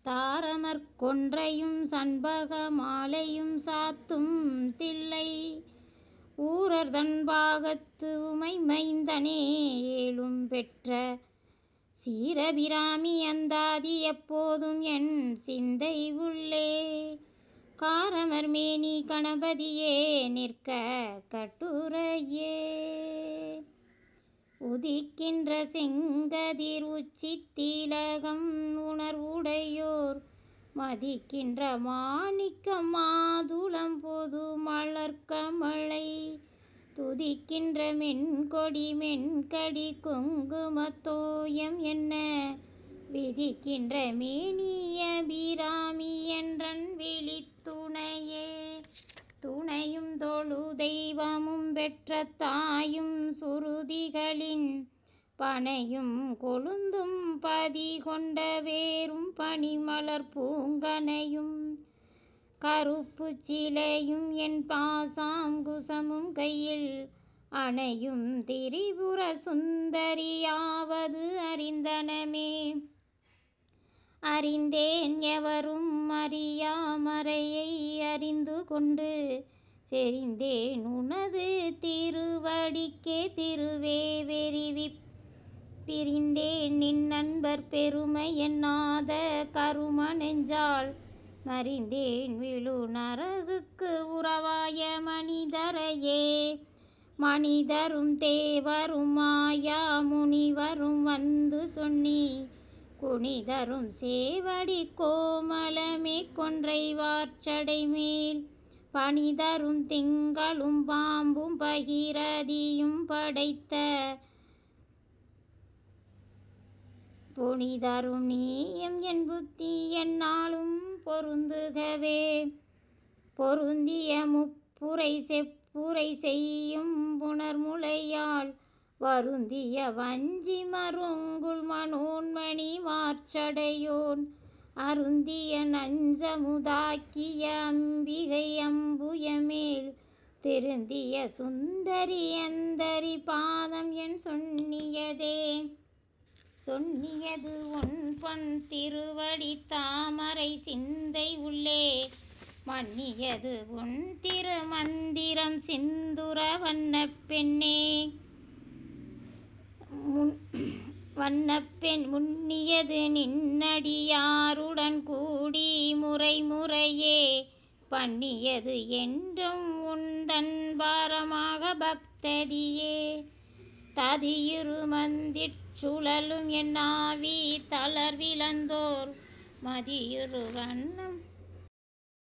தாரமற் கொன்றையும் சண்பக மாலையும் சாத்தும் தில்லை ஊரர் தன்பாகத்து உமைமைந்தனே ஏழும் பெற்ற சீரபிராமி அந்தாதி எப்போதும் என் சிந்தை உள்ளே காரமர் மேனி கணபதியே நிற்க கட்டுரையே உதிக்கின்ற செங்கதிர் உச்சித் திலகம் உணர்வுடையோர் மதிக்கின்ற மாணிக்கம் மாதுளம் பொது மலர்க்கமலை துதிக்கின்ற மென்கொடி மென்கடி குங்குமத்தோயம் என்ன விதிக்கின்ற மேனிய பிராமி என்றன் விழித்துணையே துணையும் தொழு தெய்வமும் பெற்ற தாயும் சுருதிகளின் பனையும் கொழுந்தும் பதி கொண்ட வேரும் பனிமலர் பூங்கனையும் கருப்பு சிலையும் என் பாசாங்குசமும் கையில் அணையும் திரிபுர சுந்தரியாவது அறிந்தனமே அறிந்தேன் எவரும் அறியா மறையை அறிந்து கொண்டு செறிந்தேன் உனது திருவடிக்கே திருவே வெறிவிப் பிரிந்தேன் நின் நண்பர் பெருமை எண்ணாத கரும நெஞ்சால் மறிந்தேன் விழு நரகுக்கு உறவாய மனிதரையே மனிதரும் தேவரும் மாயா முனிவரும் வந்து சொன்னி குனிதரும் சேவடி கோமளமே கொன்றை வார்ச்சடை மேல் பனிதரும் திங்களும் பாம்பும் பகிரதியும் படைத்த புனிதரும் நீயும் என் புத்தி எந்நாளும் பொருந்துகவே பொருந்திய முப்புரை செப்புரை செய்யும் புனர்முலையால் வருந்திய வஞ்சி மருங்குல் மனோன்மணி வார்ச்சடையோன் அருந்திய நஞ்சமுதாக்கிய அம்பிகை அம்புயமேல் திருந்திய சுந்தரி அந்தரி பாதம் என் சொன்னியது உன் பொன் திருவடி தாமரை சிந்தை உள்ளே மன்னியது உன் திருமந்திரம் சிந்துர வண்ணப் பெண்ணே வண்ணப்பெண் முன்னியது நின்னடியாருடன் கூடி முறை முறையே பண்ணியது என்றும் உந்தன் பாரமாக பக்ததியே ததியிரு மந்திற் சுழலும் என் ஆவி தளர்விழந்தோர் மதியிரு வண்ணம்